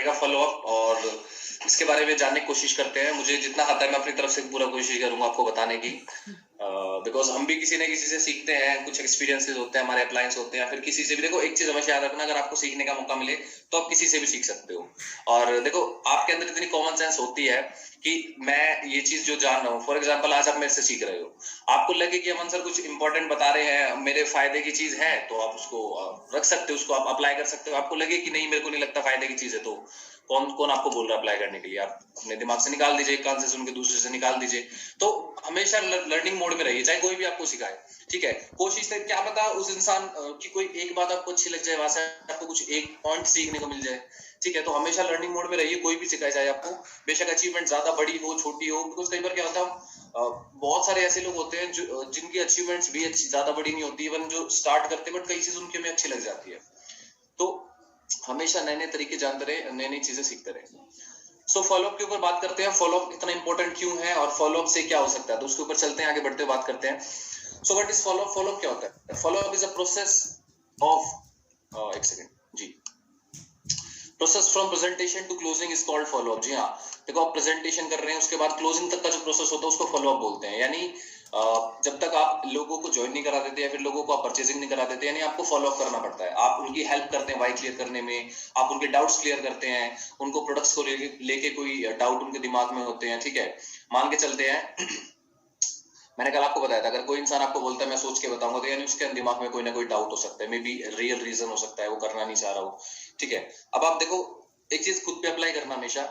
रहेगा follow up, और इसके बारे में जानने की कोशिश करते हैं। मुझे जितना आता है मैं अपनी तरफ से पूरा कोशिश करूंगा आपको बताने की, बिकॉज हम भी किसी न किसी से सीखते हैं, कुछ एक्सपीरियंसेस होते हैं, हमारे अप्लायंस होते हैं, फिर किसी से भी। देखो एक चीज हमेशा याद रखना, अगर आपको सीखने का मौका मिले तो आप किसी से भी सीख सकते हो। और देखो आपके अंदर इतनी कॉमन सेंस होती है कि मैं ये चीज जो जान रहा हूँ, फॉर एग्जाम्पल आज आप मेरे से सीख रहे हो, आपको लगे कि अमन सर कुछ इंपॉर्टेंट बता रहे हैं, मेरे फायदे की चीज है, तो आप उसको रख सकते हो, उसको आप अप्लाई कर सकते हो। आपको लगे कि नहीं मेरे को नहीं लगता फायदे की चीज है, तो कौन कौन आपको बोल रहा है अप्लाई करने के लिए, आप अपने दिमाग से निकाल दीजिए, एक कान से सुन के दूसरे से निकाल दीजिए। तो हमेशा लर्निंग मोड में रहिए, चाहे कोई भी आपको सिखाए, ठीक है। कोशिश से क्या पता उस इंसान की कोई एक बात आपको अच्छी लग जाए, वहां से आपको कुछ एक पॉइंट सीखने को मिल जाए, ठीक है। तो हमेशा लर्निंग मोड में रहिए, कोई भी सिखाए जाए आपको, बेशक अचीवमेंट ज्यादा बड़ी हो छोटी हो। बिकॉज कई बार क्या होता है, बहुत सारे ऐसे लोग होते हैं जो जिनकी अचीवमेंट्स भी अच्छी ज्यादा बड़ी नहीं होती, इवन जो स्टार्ट करते हैं, बट कई चीज उनके में अच्छी लग जाती है। तो हमेशा नए नए तरीके जानते रहे, नई नई चीजें सीखते रहे। सो फॉलोअप के ऊपर बात करते हैं, फॉलोअप इतना इंपॉर्टेंट क्यों है और फॉलोअप से क्या हो सकता है, तो उसके ऊपर चलते हैं, आगे बढ़ते हुए बात करते हैं। So what is follow up? Follow up क्या होता है? Follow up is a process of एक सेकंड जी, process from presentation to closing is called follow up. जी हाँ, देखो आप प्रेजेंटेशन कर रहे हैं, उसके बाद क्लोजिंग तक का जो प्रोसेस होता है उसको फॉलोअप बोलते हैं। यानी जब तक आप लोगों को ज्वाइन नहीं करा देते या फिर लोगों को आप परचेजिंग नहीं करा देते, यानी आपको फॉलोअप करना पड़ता है। आप उनकी हेल्प करते हैं वाई क्लियर करने में, आप उनके डाउट्स क्लियर करते हैं, उनको प्रोडक्ट्स को लेके कोई डाउट उनके दिमाग में होते हैं, ठीक है। मान के चलते हैं मैंने कल आपको बताया था, अगर कोई इंसान आपको बोलता है मैं सोच के बताऊंगा, तो यानी उसके दिमाग में कोई ना कोई डाउट हो सकता है, मे बी रियल रीजन हो सकता है, वो करना नहीं चाह रहा हो, ठीक है। अब आप देखो एक चीज खुद पे अप्लाई करना हमेशा,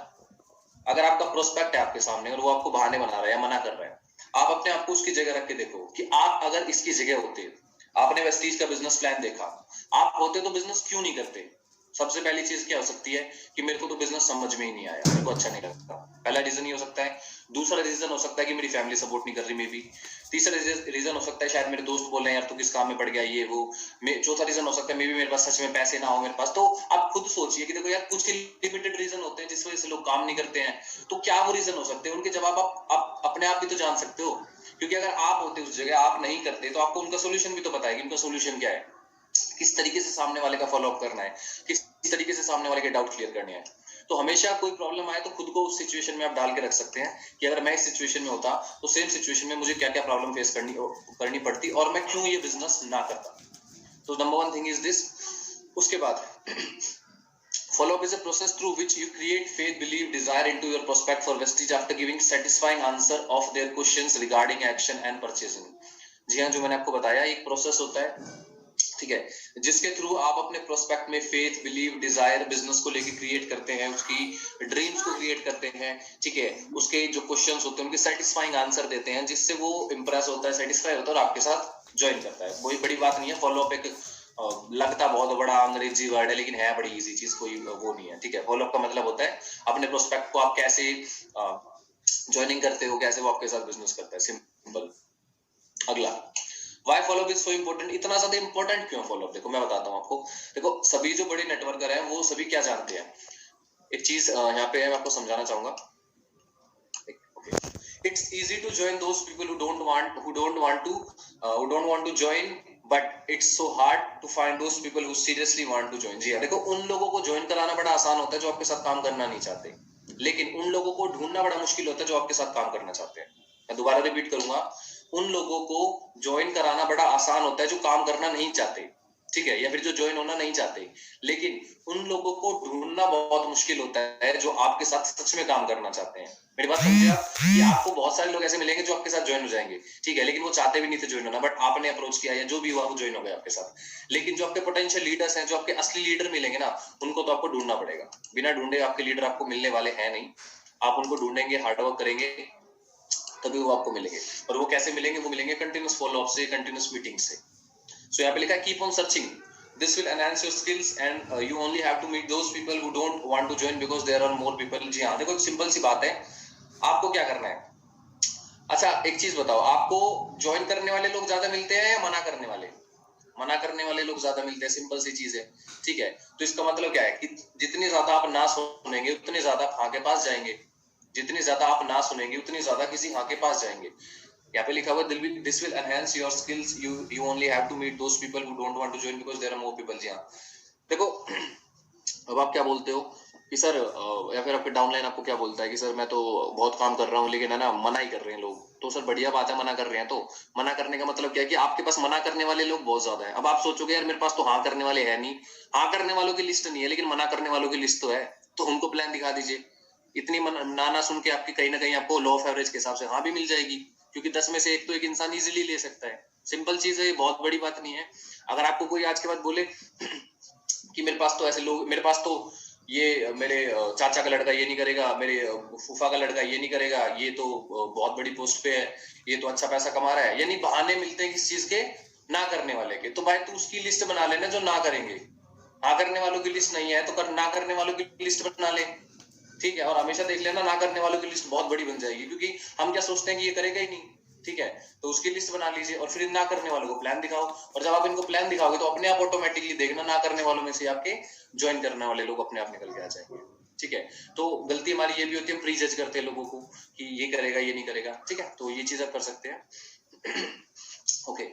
अगर आपका प्रोस्पेक्ट है आपके सामने और वो आपको बहाने बना रहा है या मना कर रहा है, आप अपने आप को उसकी जगह रख के देखो कि आप अगर इसकी जगह होते, आपने वेस्टीज का बिजनेस प्लान देखा, आप होते तो बिजनेस क्यों नहीं करते? सबसे पहली चीज क्या हो सकती है कि मेरे को तो बिजनेस समझ में ही नहीं आया, मेरे को अच्छा नहीं लगता, पहला रीजन ये हो सकता है। दूसरा रीजन हो सकता है कि मेरी फैमिली सपोर्ट नहीं कर रही, मे बी। तीसरा रीजन हो सकता है शायद मेरे दोस्त बोल रहे हैं यार तू किस काम में पड़ गया, ये वो। चौथा रीजन हो सकता है मे बी मेरे पास सच में पैसे ना हो मेरे पास। तो आप खुद सोचिए कि देखो यार कुछ लिमिटेड रीजन होते हैं जिस वजह से लोग काम नहीं करते हैं, तो क्या वो रीजन हो सकते हैं? उनके जवाब आप अपने आप भी तो जान सकते हो, क्योंकि अगर आप होते उस जगह, आप नहीं करते, तो आपको उनका सोल्यूशन भी तो पता है कि उनका सोल्यूशन क्या है, किस तरीके से सामने वाले का फॉलोअप करना है, किस तरीके से सामने वाले के डाउट क्लियर करने हैं। तो हमेशा कोई प्रॉब्लम आए तो खुद को उस सिचुएशन में आप डाल के रख सकते हैं कि अगर मैं इस सिचुएशन में होता तो सेम सिचुएशन में मुझे क्या क्या प्रॉब्लम फेस करनी पड़ती और मैं क्यों ये बिजनेस ना करता। तो number one thing is this. उसके बाद follow-up is a process through which you create faith, belief, desire into your prospect for vestige after giving satisfying answer of their questions regarding action and purchasing। जी हाँ, जो मैंने आपको बताया एक process होता है, ठीक है, जिसके थ्रू आप अपने प्रोस्पेक्ट में फेथ, बिलीव, डिजायर बिजनेस को लेके क्रिएट करते हैं, उसकी ड्रीम्स को क्रिएट करते हैं, ठीक है। उसके जो क्वेश्चंस होते हैं उनके सेटिस्फाइंग आंसर देते हैं, जिससे वो इंप्रेस होता है, सेटिस्फाई होता है और आपके साथ ज्वाइन करता है। कोई बड़ी बात नहीं है, फॉलोअप एक लगता बहुत बड़ा अंग्रेजी वर्ड है लेकिन है बड़ी इजी चीज, कोई वो नहीं है, ठीक है। फॉलोअप का मतलब होता है अपने प्रोस्पेक्ट को आप कैसे ज्वाइनिंग करते हो, कैसे वो आपके साथ बिजनेस करता है, सिंपल। अगला, why follow up is so important? इतना ज्यादा इम्पोर्टेंट क्यों फॉलोअप? देखो मैं बताता हूँ आपको। देखो सभी जो बड़े नेटवर्कर हैं वो सभी क्या जानते हैं, एक चीज यहाँ पे मैं आपको समझाना चाहूंगा। It's easy to join those people who don't want to join, but it's so hard to find those people who seriously want to join। जी हाँ, देखो उन लोगों को ज्वाइन कराना बड़ा आसान होता है जो आपके साथ काम करना नहीं चाहते, लेकिन उन लोगों को ढूंढना बड़ा मुश्किल होता है जो आपके साथ काम करना चाहते हैं। मैं दोबारा रिपीट करूंगा, उन लोगों को ज्वाइन कराना बड़ा आसान होता है जो काम करना नहीं चाहते, ठीक है, या फिर जो ज्वाइन होना नहीं चाहते, लेकिन उन लोगों को ढूंढना बहुत मुश्किल होता है जो आपके साथ सच में काम करना चाहते हैं। मेरी बात समझिए आप, कि आपको बहुत सारे लोग ऐसे मिलेंगे जो आपके साथ ज्वाइन हो जाएंगे, ठीक है, लेकिन वो चाहते भी नहीं थे ज्वाइन होना, बट आपने अप्रोच किया या जो भी हुआ वो ज्वाइन हो गए आपके साथ। लेकिन जो आपके पोटेंशियल लीडर्स हैं, जो आपके असली लीडर मिलेंगे ना, उनको तो आपको ढूंढना पड़ेगा। बिना ढूंढे आपके लीडर आपको मिलने वाले हैं नहीं, आप उनको ढूंढेंगे, हार्डवर्क करेंगे, तभी वो आपको मिलेंगे। और वो कैसे मिलेंगे? वो मिलेंगे कंटिन्यूस फॉलोअप से, कंटिन्यूस मीटिंग से। सो यहाँ पे लिखा है keep on searching, this will enhance your skills and you only have to meet those people who don't want to join because there are more people। जी हाँ, देखो एक सिंपल सी बात है, आपको क्या करना है। अच्छा एक चीज बताओ, आपको ज्वाइन करने वाले लोग ज्यादा मिलते हैं या मना करने वाले? मना करने वाले लोग ज्यादा मिलते हैं, सिंपल सी चीज है, ठीक है। तो इसका मतलब क्या है कि जितनी ज्यादा आप ना सुनेंगे उतने ज्यादा हाँ के पास जाएंगे, जितनी ज्यादा आप ना सुनेंगे उतनी ज्यादा किसी हाँ के पास जाएंगे। यहाँ पे लिखा हुआ this will enhance your skills, you only have to meet those people who don't want to join because there are more people. जी हाँ, देखो अब आप क्या बोलते हो कि सर या फिर आपके डाउनलाइन आपको क्या बोलता है कि सर मैं तो बहुत काम कर रहा हूँ लेकिन है ना मना ही कर रहे हैं लोग, तो सर बढ़िया बात है मना कर रहे हैं, तो मना करने का मतलब क्या है कि आपके पास मना करने वाले लोग बहुत ज्यादा है। अब आप सोचोगे यार मेरे पास तो हाँ करने वाले है नहीं, हाँ करने वालों की लिस्ट नहीं है लेकिन मना करने वालों की लिस्ट तो है, तो उनको प्लान दिखा दीजिए। इतनी ना सुन के आपकी कहीं ना कहीं आपको लॉ ऑफ एवरेज के हिसाब से हाँ भी मिल जाएगी, क्योंकि 10 में से एक तो एक इंसान इजीली ले सकता है। सिंपल चीज है, ये बहुत बड़ी बात नहीं है। अगर आपको कोई आज के बाद बोले कि मेरे पास तो ऐसे लोग, मेरे पास तो ये मेरे चाचा का लड़का ये नहीं करेगा, मेरे फूफा का लड़का ये नहीं करेगा, ये तो बहुत बड़ी पोस्ट पे है, ये तो अच्छा पैसा कमा रहा है, यानी बहाने मिलते हैं किस चीज के, ना करने वाले के, तो भाई तू उसकी लिस्ट बना लेना जो ना करेंगे। हाँ करने वालों की लिस्ट नहीं है तो ना करने वालों की लिस्ट बना ले, ठीक है। और हमेशा देख लेना ना करने वालों की लिस्ट बहुत बड़ी बन जाएगी, क्योंकि हम क्या सोचते हैं कि ये करेगा ही नहीं, ठीक है, तो उसकी लिस्ट बना लीजिए और फिर ना करने वालों को प्लान दिखाओ। और जब आप इनको प्लान दिखाओगे तो अपने आप ऑटोमेटिकली देखना ना करने वालों में से आपके ज्वाइन करने वाले लोग अपने आप निकल के आ जाएंगे, ठीक है। तो गलती हमारी ये भी होती है, हम प्री जज करते हैं लोगों को कि ये करेगा ये नहीं करेगा, ठीक है, तो ये चीज आप कर सकते हैं। Okay,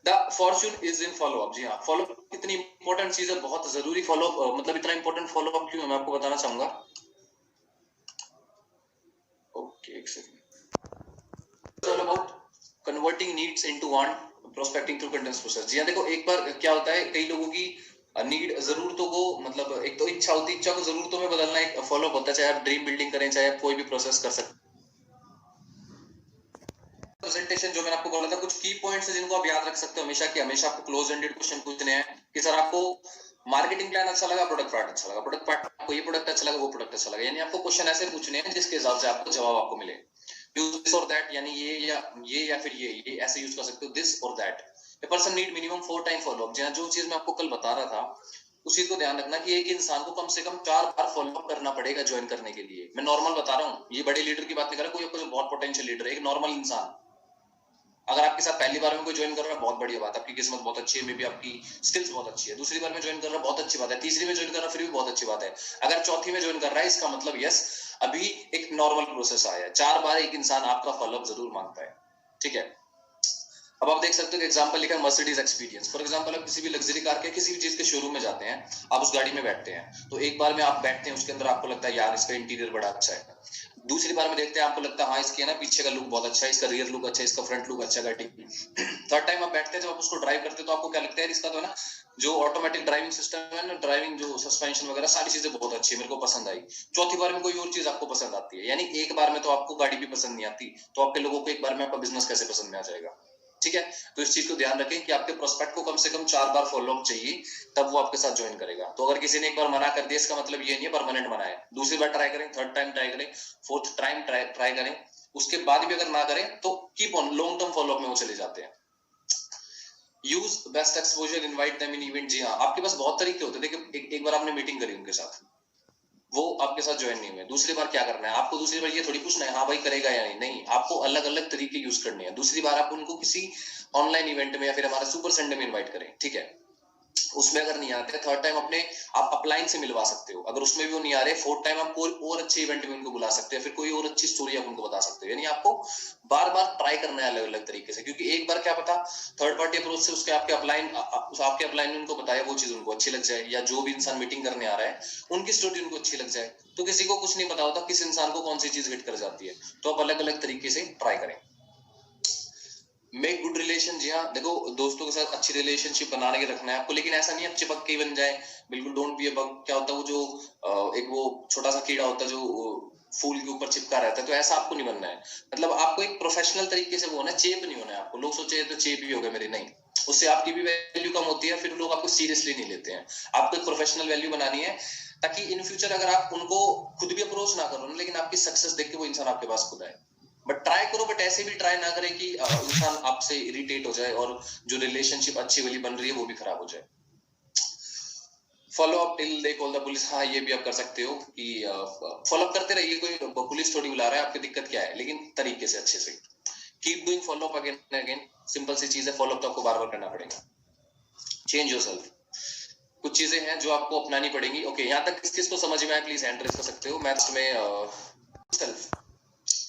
the fortune is in follow up. जी हाँ, फॉलो अप कितनी इंपॉर्टेंट चीज है, बहुत जरूरी फॉलो अप, मतलब इतना इंपॉर्टेंट फॉलो अप क्यों है मैं आपको बताना चाहूंगा। ओके, एक second. All about converting needs into want, prospecting through contents process. जी हाँ, देखो एक बार क्या होता है, कई लोगों की नीड जरूरतों को, मतलब एक तो इच्छा होती है, इच्छा को जरूरतों में बदलना एक फॉलो अप होता है, चाहे आप ड्रीम बिल्डिंग करें, चाहे आप कोई भी प्रोसेस कर सकते। प्रेजेंटेशन जो मैंने आपको बोला था, कुछ की पॉइंट्स हैं जिनको आप याद रख सकते हो हमेशा, कि हमेशा आपको क्लोज एंडेड क्वेश्चन पूछने हैं कि सर आपको मार्केटिंग प्लान अच्छा लगा, प्रोडक्ट पार्ट अच्छा लगा, प्रोडक्ट पार्ट आपको ये प्रोडक्ट अच्छा लगा, वो प्रोडक्ट अच्छा लगा, यानी आपको क्वेश्चन ऐसे पूछने हैं जिसके हिसाब से आपको जवाब आपको मिले। यूज दिस और दैट, यानी ये या फिर ये ऐसे यूज कर सकते हो, दिस और that. A person need minimum 4 time follow up. जो चीज मैं आपको कल बता रहा था उसी को ध्यान रखना कि एक इंसान को कम से कम 4 बार फॉलो अप करना पड़ेगा ज्वाइन करने के लिए। मैं नॉर्मल बता रहा हूँ, ये बड़े लीडर की बात नहीं कर रहा, कोई बहुत पोटेंशियल लीडर है, एक नॉर्मल इंसान अगर आपके साथ पहली बार में कोई ज्वाइन कर रहा है, बहुत बढ़िया बात, आपकी किस्मत बहुत अच्छी है, मे बी आपकी स्किल्स बहुत अच्छी है। दूसरी बार में ज्वाइन कर रहा है, बहुत अच्छी बात है। तीसरी में ज्वाइन कर रहा है, फिर भी बहुत अच्छी बात है। अगर चौथी में ज्वाइन कर रहा है, इसका मतलब यस अभी एक नॉर्मल प्रोसेस आया है। 4 बार एक इंसान आपका फॉलोअप जरूर मांगता है, ठीक है। अब आप देख सकते हो कि एग्जांपल लिखा है मर्सिडीज एक्सपीरियंस। फॉर एग्जांपल आप किसी भी लग्जरी कार के किसी भी चीज के शोरूम में जाते हैं, आप उस गाड़ी में बैठते हैं, तो एक बार में आप बैठते हैं, उसके अंदर आपको लगता है यार इसका इंटीरियर बड़ा अच्छा है। दूसरी बार में देखते हैं, आपको लगता है हाँ इसके ना पीछे का लुक बहुत अच्छा है, इसका रियर लुक अच्छा है, इसका फ्रंट लुक अच्छा है गाड़ी। थर्ड टाइम आप बैठते हैं, जब आप उसको ड्राइव करते हैं तो आपको क्या लगता है, इसका तो है ना जो ऑटोमेटिक ड्राइविंग सिस्टम है ना, ड्राइविंग जो सस्पेंशन वगैरह सारी चीजें बहुत अच्छी है, मेरे को पसंद आई। चौथी बार में कोई और चीज आपको पसंद आती है, यानी एक बार में तो आपको गाड़ी भी पसंद नहीं आती, तो आपके लोगों को एक बार में आपका बिजनेस कैसे पसंद में आ जाएगा, ठीक है। तो इस चीज को ध्यान रखें कि आपके प्रोस्पेक्ट को कम से कम 4 बार फॉलोअप चाहिए, तब वो आपके साथ ज्वाइन करेगा। तो अगर किसी ने एक बार मना कर दिया, इसका मतलब ये नहीं है परमानेंट मना है। दूसरी बार ट्राई करें, थर्ड टाइम ट्राई करें, फोर्थ टाइम ट्राई करें, उसके बाद भी अगर ना करें तो keep on, long term follow up में वो चले जाते हैं। Use best exposure, invite them in event. जी हाँ, आपके पास बहुत तरीके होते हैं। देखिए एक बार आपने मीटिंग करी उनके साथ, वो आपके साथ ज्वाइन नहीं हुए, दूसरी बार क्या करना है आपको, दूसरी बार ये थोड़ी पूछना है हाँ भाई करेगा या नहीं, नहीं, आपको अलग अलग तरीके यूज करने हैं। दूसरी बार आप उनको किसी ऑनलाइन इवेंट में या फिर हमारा सुपर संडे में इनवाइट करें, ठीक है, उसमें अगर नहीं आते, थर्ड टाइम अपने आप अपलाइन से मिलवा सकते हो। अगर उसमें भी वो नहीं आ रहे, फोर्थ टाइम आप कोई और अच्छे इवेंट में उनको बुला सकते हैं, फिर कोई और अच्छी स्टोरी आप उनको बता सकते हो। यानी आपको बार बार ट्राई करना है अलग अलग तरीके से, क्योंकि एक बार क्या पता थर्ड पार्टी अप्रोच से उसके आपके अपलाइन में उनको बताया वो चीज उनको अच्छी लग जाए, या जो भी इंसान मीटिंग करने आ रहा है उनकी स्टोरी उनको अच्छी लग जाए। तो किसी को कुछ नहीं पता होता किस इंसान को कौन सी चीज हिट कर जाती है, तो आप अलग अलग तरीके से ट्राई करें। Make good relation. जी हाँ, देखो दोस्तों के साथ अच्छी रिलेशनशिप बनाने के रखना है आपको, लेकिन ऐसा नहीं आप चिपक के ही बन जाए, बिल्कुल डोंट बी अ बग। क्या होता है वो जो एक वो छोटा सा कीड़ा होता है जो फूल के ऊपर चिपका रहता है, तो ऐसा आपको नहीं बनना है। मतलब आपको एक प्रोफेशनल तरीके से वो होना है, चेप नहीं होना है आपको। लोग सोचे तो चेप ही हो गए मेरे, नहीं, उससे आपकी भी वैल्यू कम होती है, फिर लोग आपको सीरियसली नहीं लेते हैं। आपको एक प्रोफेशनल वैल्यू बनानी है, ताकि इन फ्यूचर अगर आप उनको खुद भी अप्रोच ना करो, लेकिन आपकी सक्सेस देख के वो इंसान आपके पास खुद आए। बट ट्राई करो, बट ऐसे भी ट्राई ना करें कि इंसान आपसे इरिटेट हो जाए और जो रिलेशनशिप अच्छी वाली बन रही है वो भी खराब हो जाए। Follow up till they call the police. हाँ, ये भी आप कर सकते हो कि फॉलो अप करते रहिए, कोई पुलिस थोड़ी बुला रहा है, आपकी दिक्कत क्या है, लेकिन तरीके से अच्छे से keep doing follow up again and again. Simple सी चीज है, फॉलो अप तो आपको बार बार करना पड़ेगा। Change yourself. कुछ चीजें हैं जो आपको अपनानी पड़ेंगी। ओके, यहाँ तक किस चीज को समझ में आया, प्लीज हैंड रेज कर सकते हो। मैथ्स में सेल्फ,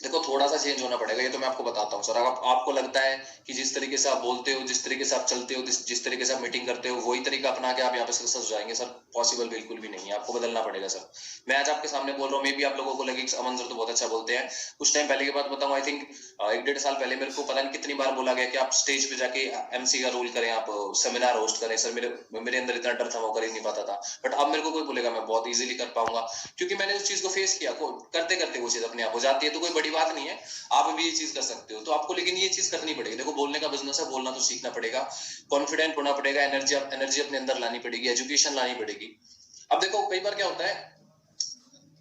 देखो थोड़ा सा चेंज होना पड़ेगा, ये तो मैं आपको बताता हूँ सर। अगर आपको लगता है कि जिस तरीके से आप बोलते हो, जिस तरीके से आप चलते हो, जिस तरीके से आप मीटिंग करते हो, वही तरीका अपना के आप यहाँ पे सक्सेस हो जाएंगे सर, पॉसिबल बिल्कुल भी नहीं है। आपको बदलना पड़ेगा सर। मैं आज आपके सामने बोल रहा हूँ, मे भी आप लोगों को लगे कि अमन सर तो बहुत अच्छा बोलते हैं। कुछ टाइम पहले की बात बताऊँ, आई थिंक 1-1.5 साल पहले मेरे को पता नहीं कितनी बार बोला गया कि आप स्टेज पे जाके एमसी का रोल करें, आप सेमिनार होस्ट करें। सर मेरे अंदर इतना डर था, मैं कर ही नहीं पाता था। बट अब मेरे को कोई बोलेगा मैं बहुत इजीली कर पाऊंगा, क्योंकि मैंने उस चीज को फेस किया। करते करते वो चीज अपने आप हो जाती है, तो कोई बड़ी बात नहीं है। आप भी ये चीज कर सकते हो, तो आपको लेकिन ये चीज करनी पड़ेगी। देखो बोलने का बिजनेस है, बोलना तो सीखना पड़ेगा, कॉन्फिडेंट होना पड़ेगा, एनर्जी अपने अंदर लानी पड़ेगी, एजुकेशन लानी पड़ेगी। अब देखो कई बार क्या होता है,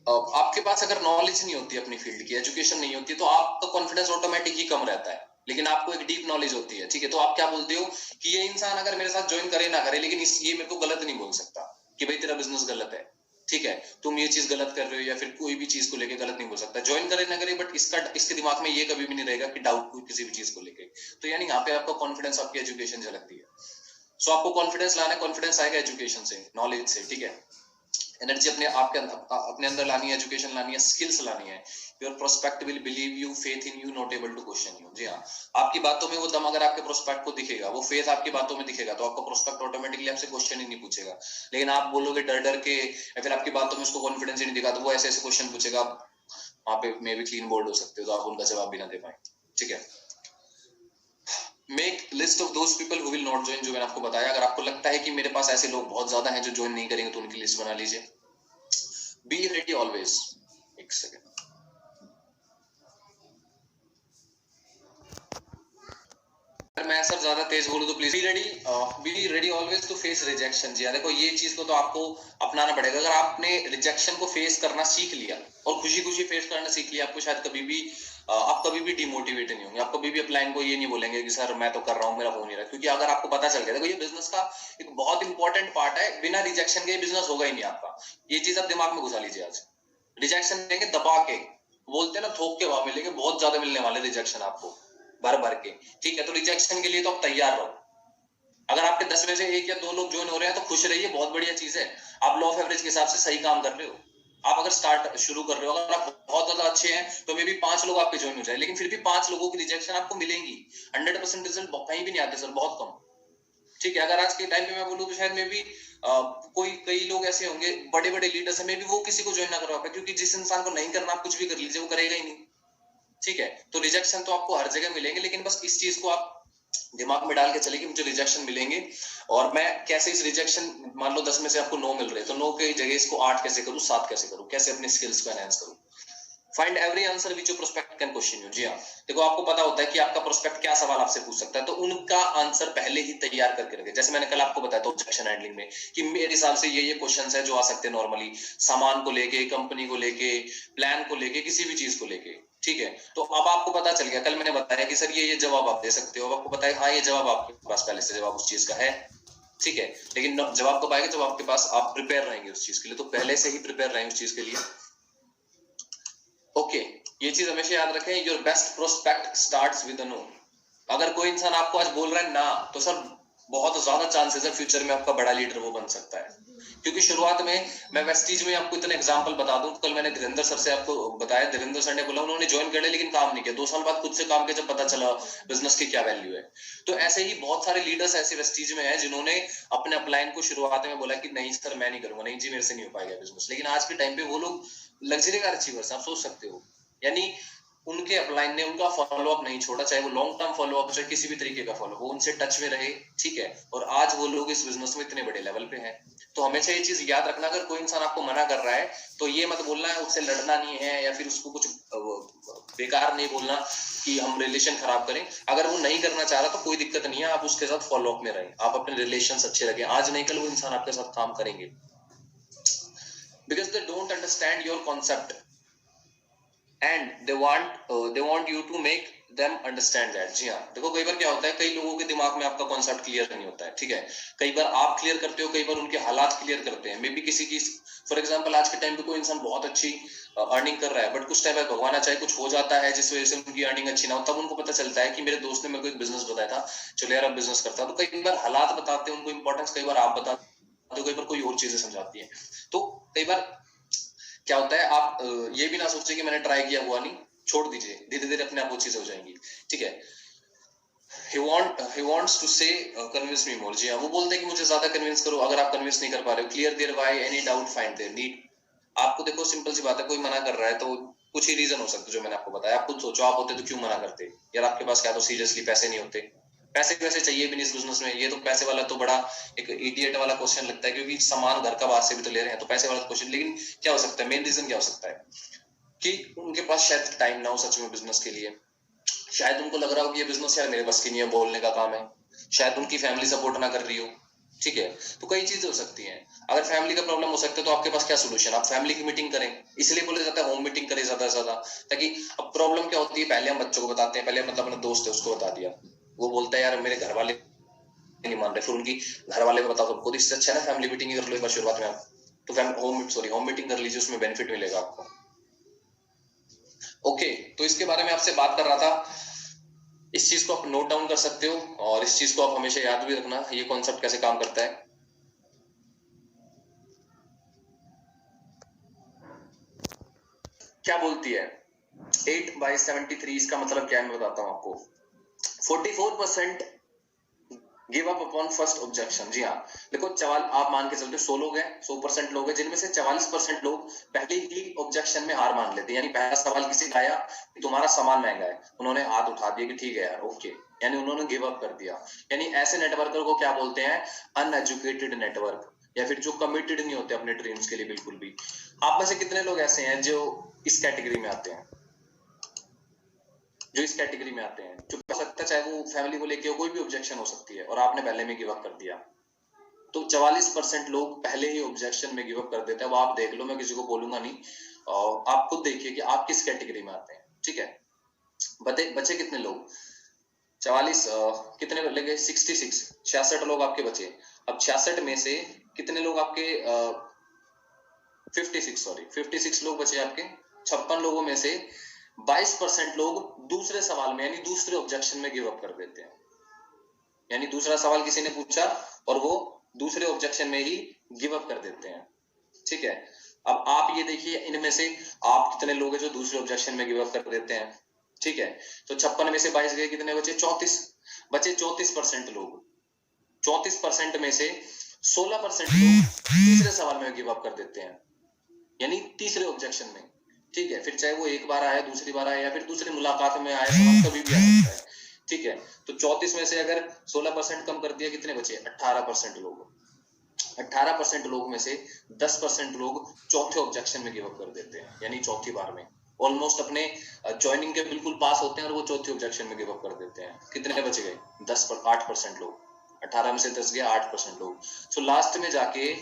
आपके पास अगर नॉलेज नहीं होती अपनी फील्ड की, एजुकेशन नहीं होती, तो आपका कॉन्फिडेंस ऑटोमेटिक ही कम रहता है। लेकिन आपको एक डीप नॉलेज होती है, ठीक है, तो आप क्या बोलते हो कि ये इंसान अगर मेरे साथ ज्वाइन करे ना करे, लेकिन ये मेरे को गलत नहीं बोल सकता कि भाई तेरा बिजनेस गलत है, ठीक है, तुम ये चीज गलत कर रहे हो, या फिर कोई भी चीज को लेके गलत नहीं बोल सकता। ज्वाइन करे ना करे, बट इसके दिमाग में ये कभी भी नहीं रहेगा कि डाउट कोई किसी भी चीज को लेके। तो यानी यहाँ पे आपका कॉन्फिडेंस, आपकी एजुकेशन झलकती है। सो आपको कॉन्फिडेंस लाना है, कॉन्फिडेंस आएगा एजुकेशन से, नॉलेज से, ठीक है। एनर्जी अपने अंदर लानी है, एजुकेशन लानी है, स्किल्स लानी है। Your prospect will believe you, faith in you, not able to question you. जी हाँ, आपकी बातों में वो दम अगर आपके प्रोस्पेक्ट को दिखेगा, वो फेथ आपकी बातों में दिखेगा, तो आपका प्रोस्पेक्ट ऑटोमेटिकली आपसे क्वेश्चन ही नहीं पूछेगा। लेकिन आप बोलोगे डर डर के, या फिर आपकी बातों में उसको कॉन्फिडेंस ही नहीं दिखा, तो वो ऐसे ऐसे क्वेश्चन पूछेगा, वहां पे मे भी क्लीन बोल्ड हो सकते हो, तो आप उनका जवाब भी ना दे पाए, ठीक है। Make list of those people who will not join, जो मैंने आपको बताया। अगर आपको लगता है कि मेरे पास ऐसे लोग बहुत ज्यादा हैं जो ज्वाइन नहीं करेंगे, तो उनकी लिस्ट बना लीजिए। Be ready always. एक सेकेंड, अगर मैं सर ज्यादा तेज बोलूं तो please. Be ready always to face rejection. जी हाँ, देखो ये चीज को तो आपको अपनाना पड़ेगा। अगर आपने रिजेक्शन को फेस करना सीख लिया और खुशी खुशी फेस करना सीख लिया, आपको शायद कभी भी आप कभी भी डिमोटिवेट नहीं होंगे। आप कभी भी अपलाइन को ये नहीं बोलेंगे कि सर मैं तो कर रहा हूँ, मेरा हो नहीं रहा। क्योंकि अगर आपको पता चल गया, देखो ये बिजनेस का एक बहुत इंपॉर्टेंट पार्ट है, बिना रिजेक्शन के बिजनेस होगा ही नहीं आपका। ये चीज आप दिमाग में घुसा लीजिए आज। रिजेक्शन देंगे दबा के, बोलते हैं ना थोक के भाव मिलेंगे, बहुत ज्यादा मिलने वाले रिजेक्शन आपको, भर भर के, ठीक है। तो रिजेक्शन के लिए तो आप तैयार रहो। अगर आपके 10 में से 1 या 2 लोग ज्वाइन हो रहे हैं तो खुश रहिए, बहुत बढ़िया चीज है। आप लॉ ऑफ एवरेज के हिसाब से सही काम कर रहे हो। आप अगर स्टार्ट शुरू कर रहे हो, अगर आप बहुत ज्यादा अच्छे हैं, तो मे भी 5 लोग आपके ज्वाइन हो जाए, लेकिन फिर भी 5 लोगों की रिजेक्शन आपको मिलेंगी। 100% रिजल्ट कहीं भी नहीं आते सर, बहुत कम, ठीक है। अगर आज के टाइम पे मैं बोलूँ तो शायद में भी कई लोग ऐसे होंगे, बड़े बड़े लीडर्स हैं, मे भी वो किसी को ज्वाइन ना करवा पाए, क्योंकि जिस इंसान को नहीं करना, आप कुछ भी कर लीजिए, वो करेगा ही नहीं, ठीक है। तो रिजेक्शन तो आपको हर जगह मिलेंगे, लेकिन बस इस चीज को आप दिमाग में डाल के चले कि मुझे रिजेक्शन मिलेंगे, और मैं कैसे इस रिजेक्शन, मान लो 10 में से आपको 9 मिल रहे हैं, तो 9 की जगह इसको 8 कैसे करूं, 7 कैसे करूं, कैसे अपने स्किल्स को एनहांस करूं। Find every answer which your prospect can question you. जी हाँ, देखो आपको पता होता है कि आपका प्रोस्पेक्ट क्या सवाल आपसे पूछ सकता है, तो उनका आंसर पहले ही तैयार करके रखे। जैसे मैंने कल आपको बताया था ऑब्जेक्शन हैंडलिंग में, कि मेरे हिसाब से ये क्वेश्चंस है जो आ सकते हैं नॉर्मली, सामान को लेके, कंपनी को लेके, प्लान को लेके, किसी भी चीज को लेके, ठीक है। तो अब आपको पता चल गया, कल मैंने बताया कि सर ये जवाब आप दे सकते हो। अब आपको पता है हाँ ये जवाब आपके पास पहले से जवाब उस चीज का है, ठीक है। लेकिन जवाब कब आएगा, जब आपके पास आप प्रिपेयर रहेंगे उस चीज के लिए, तो पहले से ही प्रिपेयर रहेंगे उस चीज के लिए। ओके, ये चीज हमेशा याद रखें, your best prospect starts with a no. अगर कोई इंसान आपको आज बोल रहा है ना, तो सर बहुत ज्यादा चांसेस है फ्यूचर में आपका बड़ा लीडर वो बन सकता है। क्योंकि शुरुआत में मैं वेस्टीज में आपको इतने एग्जांपल बता दूं, कल मैंने धीरेन्द्र सर से आपको बताया, धीरेन्द्र सर ने बोला उन्होंने ज्वाइन कर लिया लेकिन काम नहीं किया, 2 साल बाद खुद से काम किया, जब पता चला बिजनेस की क्या वैल्यू है। तो ऐसे ही बहुत सारे लीडर्स ऐसे वेस्टीज में है जिन्होंने अपने अपलाइन को शुरुआत में बोला कि नहीं सर मैं नहीं करूंगा, नहीं जी मेरे से नहीं हो पाएगा बिजनेस, लेकिन आज के टाइम पे वो लोग लग्जरी कार अचीवर्स, आप सोच सकते हो। यानी उनके अपलाइन ने उनका फॉलोअप नहीं छोड़ा, चाहे वो लॉन्ग टर्म फॉलोअप, चाहे किसी भी तरीके का फॉलो, वो उनसे टच में रहे, ठीक है। और आज वो लोग इस बिजनेस में इतने बड़े लेवल पे हैं। तो हमेशा ये चीज याद रखना, अगर कोई इंसान आपको मना कर रहा है, तो ये मत बोलना है उससे लड़ना नहीं है, या फिर उसको कुछ बेकार नहीं बोलना कि हम रिलेशन खराब करें। अगर वो नहीं करना चाह रहा तो कोई दिक्कत नहीं है, आप उसके साथ फॉलोअप में रहें, आप अपने रिलेशन अच्छे रखें, आज नहीं कल वो इंसान आपके साथ काम करेंगे, because they don't understand your concept and they want you to make them understand that. जी हाँ, देखो कई बार क्या होता है, कई लोगों के दिमाग में आपका कॉन्सेप्ट क्लियर नहीं होता है, ठीक है। कई बार आप क्लियर करते हो, कई बार उनके हालात क्लियर करते हैं। मे बी किसी की, फॉर एग्जांपल आज के टाइम पे कोई इंसान बहुत अच्छी अर्निंग कर रहा है, बट कुछ टाइम बाद भगवान चाहे कुछ हो जाता है जिस वजह से उनकी अर्निंग अच्छी ना हो, तब उनको पता चलता है कि मेरे दोस्त ने मेरे को एक बिजनेस बताया था, चलो यार अब बिजनेस करता है। तो कई बार हालात बताते हैं उनको इंपॉर्टेंस, कई बार आप बताते हो, कई बार कोई और चीजें समझाती है। तो कई बार क्या होता है, आप ये भी ना सोचे कि मैंने ट्राई किया हुआ नहीं, छोड़ दीजिए, धीरे धीरे अपने आप वो चीजें हो जाएंगी, ठीक है। he wants to say convince me more, जी हाँ, वो बोलते हैं कि मुझे ज्यादा कन्विंस करो। अगर आप कन्विंस नहीं कर पा रहे हो, clear their why, any doubt find their need. आपको देखो सिंपल सी बात है, कोई मना कर रहा है तो कुछ ही रीजन हो सकते जो मैंने आपको बताया। आप खुद सोचो, आप होते तो क्यों मना करते यार? आपके पास क्या तो सीरियसली पैसे नहीं होते? पैसे वैसे चाहिए भी नहीं इस बिजनेस में। ये तो पैसे वाला तो बड़ा एक इडियट वाला क्वेश्चन लगता है, क्योंकि सामान घर का बाहर से भी तो ले रहे हैं, तो पैसे वाला क्वेश्चन। लेकिन क्या हो सकता है, मेन रीजन क्या हो सकता है कि उनके पास शायद टाइम ना हो सच में बिजनेस के लिए। शायद उनको लग रहा हो कि ये बिजनेस यार मेरे बस की नहीं है, बोलने का काम है। शायद उनकी फैमिली सपोर्ट ना कर रही हो, ठीक है। तो कई चीजें हो सकती हैं। अगर फैमिली का प्रॉब्लम हो सकता है तो आपके पास क्या सोल्यूशन? आप फैमिली की मीटिंग करें। इसलिए बोला जाता है होम मीटिंग करें ज्यादा से ज्यादा, ताकि अब प्रॉब्लम क्या होती है, पहले हम बच्चों को बताते हैं, पहले मतलब अपना दोस्त है उसको बता दिया, वो बोलता है यार मेरे घर वाले नहीं मान रहे, फिर उनकी घर वाले को बताओ सबको। तो इससे अच्छा है ना फैमिली मीटिंग कर लो एक बार शुरुआत में आप। तो होम मीटिंग कर लीजिए, उसमें बेनिफिट मिलेगा आपको। ओके, तो इसके बारे में आपसे बात कर रहा था। इस चीज को आप नोट डाउन कर सकते हो, और इस चीज को आप हमेशा याद भी रखना, ये कॉन्सेप्ट कैसे काम करता है। क्या बोलती है 8/73? इसका मतलब क्या है मैं बताता हूं आपको। 44% give up upon first objection. जी हाँ, देखो आप मान के चलते 100 लोग हैं, 100% लोग हैं, जिनमें से 44% लोग पहले ही ऑब्जेक्शन में हार मान लेते हैं। यानी पहला सवाल किसी का आया कि तुम्हारा सामान महंगा है, उन्होंने हाथ उठा दिया कि ठीक है यार ओके, यानी उन्होंने गिव अप कर दिया। यानी ऐसे नेटवर्कर को क्या बोलते हैं? अनएजुकेटेड नेटवर्क, या फिर जो कमिटेड नहीं होते अपने ड्रीम्स के लिए बिल्कुल भी। आप में से कितने लोग ऐसे हैं जो इस कैटेगरी में आते हैं, जो इस कैटेगरी में आते हैं? जो हो सकता है चाहे वो फैमिली को लेके कोई भी ऑब्जेक्शन हो सकती है, और आपने पहले में गिव अप कर दिया। तो 44% लोग पहले ही ऑब्जेक्शन में गिव अप कर देते हैं। अब आप देख लो, मैं किसी को बोलूंगा नहीं, और आप खुद देखिए कि आप किस कैटेगरी में आते हैं, ठीक है। बचे कितने लोग? 44 कितने लगे? 66, 66 लोग आपके बचे। अब 66 में से कितने लोग आपके 56 लोग बचे आपके। 56 लोगों में से 22% लोग दूसरे सवाल में, यानी दूसरे ऑब्जेक्शन में गिव अप कर देते हैं। यानी दूसरा सवाल किसी ने पूछा और वो दूसरे ऑब्जेक्शन में ही गिव अप कर देते हैं, ठीक है। अब आप ये देखिए, इनमें से आप कितने लोग हैं जो दूसरे ऑब्जेक्शन में गिव अप कर देते हैं, ठीक है। तो 56 में से 22 गए, कितने बचे? 34 बचे। 34% लोग, 34% में से 16% लोग तीसरे सवाल में गिव अप कर देते हैं, यानी तीसरे ऑब्जेक्शन में, ठीक है। फिर चाहे वो एक बार आया, दूसरी बार आया, या फिर दूसरी मुलाकात में आया सवाल, कभी भी आ सकता है, ठीक है। तो 34 में से अगर 16% कम कर दिया, कितने बचे? 18% लोग। 18% लोग में से 10% लोग चौथे ऑब्जेक्शन में गिव अप कर देते हैं, यानी चौथी बार में ऑलमोस्ट अपने ज्वाइनिंग के बिल्कुल पास होते हैं और वो चौथे ऑब्जेक्शन में गिव अप कर देते हैं। कितने बच गए? 8% लोग। 18 में से 10 गया, 8% लोग। सो लास्ट में जाके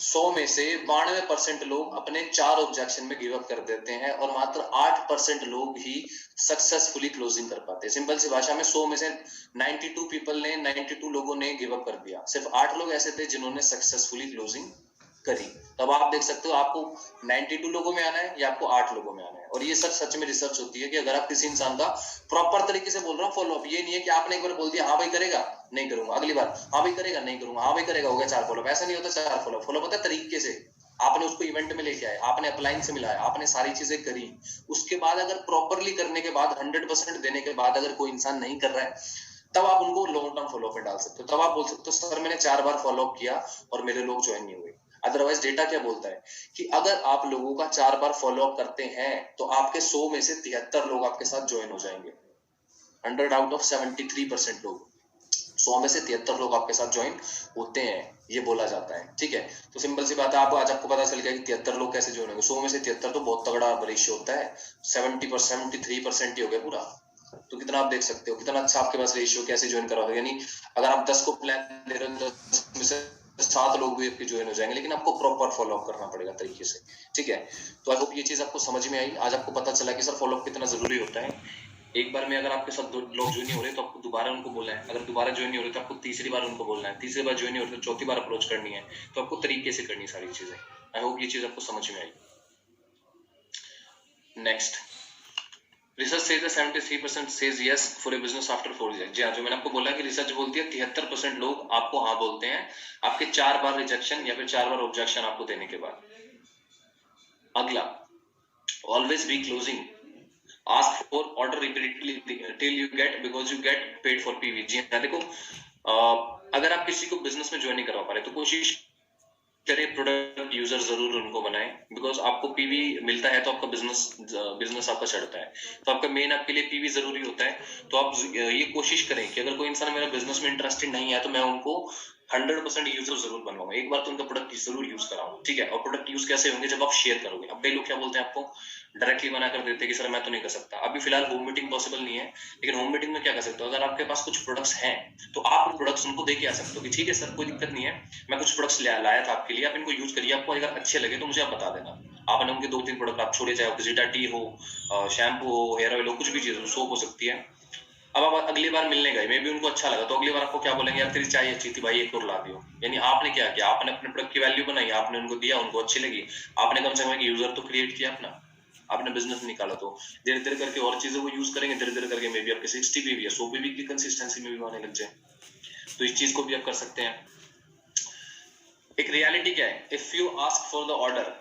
100 में से 92% लोग अपने 4 ऑब्जेक्शन में गिव अप कर देते हैं, और मात्र 8% लोग ही सक्सेसफुली क्लोजिंग कर पाते हैं। सिंपल सी भाषा में 100 में से 92 लोगों ने गिव अप कर दिया, सिर्फ 8 लोग ऐसे थे जिन्होंने सक्सेसफुली क्लोजिंग करी। तब आप देख सकते हो आपको 92 लोगों में आना है या आपको 8 लोगों में आना है। और ये सच में रिसर्च होती है कि अगर आप किसी इंसान का प्रॉपर तरीके से बोल रहा हूँ फॉलोअप, ये नहीं है कि आपने एक बार बोल दिया हाँ भाई करेगा, नहीं करूंगा, अगली बार हाँ भाई करेगा, नहीं करूंगा, हाँ भाई करेगा, हो गया 4 फॉलोअप। ऐसा नहीं होता 4 फॉलोअप। फॉलोअप होता है तरीके से, आपने उसको इवेंट में लेके आए, आपने अपलाइन से मिलाया, आपने सारी चीजें करी। उसके बाद अगर प्रॉपरली करने के बाद 100% देने के बाद अगर कोई इंसान नहीं कर रहा है, तब आप उनको लॉन्ग टर्म फॉलोअप में डाल सकते हो। तब आप बोल सकते हो सर मैंने 4 बार फॉलोअप किया और मेरे लोग ज्वाइन नहीं हुए। अदरवाइज डेटा क्या बोलता है कि अगर आप लोगों का 4 बार फॉलोअप करते हैं तो आपके 100 में से 73 लोग आपके साथ ज्वाइन हो जाएंगे। 100 आउट ऑफ 73% लोग, 100 में से 73 लोग आपके साथ ज्वाइन होते हैं, ये बोला जाता है, ठीक है। तो सिंपल सी बात है, आज आपको पता चल गया कि 73 लोग कैसे ज्वाइन होंगे। 100 में से 73 तो बहुत तगड़ा रेशियो होता है। 73% ही हो गया पूरा। तो कितना आप देख सकते हो कितना अच्छा आपके पास रेशियो, कैसे ज्वाइन करा। यानी अगर आप 10 को प्लान दे रहे हो, 10 में से 7 लोग भी आपके ज्वाइन हो जाएंगे, लेकिन आपको प्रॉपर फॉलोअप करना पड़ेगा तरीके से, ठीक है। तो आई होप ये चीज आपको समझ में आई। आज आपको पता चला कि सर फॉलोअप कितना जरूरी होता है। एक बार में अगर आपके साथ 2 लोग ज्वाइन नहीं हो रहे तो आपको दोबारा उनको बोलना है। अगर दोबारा ज्वाइन नहीं हो रहे तो आपको तीसरी बार उनको बोलना है। तीसरी बार ज्वाइन नहीं हो रहे तो चौथी बार अप्रोच करनी है। तो आपको तरीके से करनी सारी चीजें। आई होप ये चीज आपको समझ में आई। Next, research says that 73% says yes for a business after 4 years। जी हाँ, जो मैंने आपको बोला कि रिसर्च बोलती है 73% लोग आपको हाँ बोलते हैं आपके 4 बार रिजेक्शन या फिर 4 बार ऑब्जेक्शन आपको देने के बाद। अगला, always be closing. Ask for order repeatedly till you get, because you get paid for PV. जी हाँ, देखो अगर आप किसी को बिजनेस में ज्वाइन नहीं करवा पा रहे तो कोशिश करें प्रोडक्ट यूजर जरूर उनको बनाएं, बिकॉज आपको पीवी मिलता है तो आपका बिजनेस आपका चढ़ता है, तो आपका मेन आपके लिए पीवी जरूरी होता है। तो आप ये कोशिश करें कि अगर कोई इंसान मेरा बिजनेस में इंटरेस्टेड नहीं है तो मैं उनको 100% यूजर जरूर बनवाऊंगा, एक बार तो उनका प्रोडक्ट जरूर यूज कराऊंगा, ठीक है। और प्रोडक्ट यूज कैसे होंगे, जब आप शेयर करोगे। अब कई लोग क्या बोलते हैं आपको, डायरेक्टली मना कर देते हैं कि सर मैं तो नहीं कर सकता, अभी फिलहाल होम मीटिंग पॉसिबल नहीं है, लेकिन होम मीटिंग में क्या कर सकते हो, अगर आपके पास कुछ प्रोडक्ट्स हैं तो आप उन प्रोडक्ट्स उनको दे के आ सकते हो कि ठीक है सर कोई दिक्कत नहीं है, मैं कुछ प्रोडक्ट्स लाया था आपके लिए, आप इनको यूज करिए, आपको अगर अच्छे लगे तो मुझे आप बता देना। आपने उनके 2-3 प्रोडक्ट आप छोड़े, चाहे ऑक्सीटा टी हो, शैम्पू हो, हेयर ऑयल हो, कुछ भी चीज हो, सोप हो सकती है। अब आप अगली बार मिलने गए, मे भी उनको अच्छा लगा, तो अगली बार आपको क्या बोलेंगे, यार तेरी चाय अच्छी थी भाई, एक और ला दियो। यानी आपने क्या किया, आपने अपने प्रोडक्ट की वैल्यू बनाई, आपने उनको दिया, उनको अच्छी लगी, आपने कम से कम एक यूजर तो क्रिएट किया अपना, आपने बिजनेस निकाला। तो धीरे धीरे करके और चीजों को यूज करेंगे, धीरे धीरे करके मे बी आपके 60 पीवी या 100 पीवी की कंसिस्टेंसी में भी आने लग जाए, तो इस चीज को भी आप कर सकते हैं। एक रियलिटी क्या है, if you ask for the order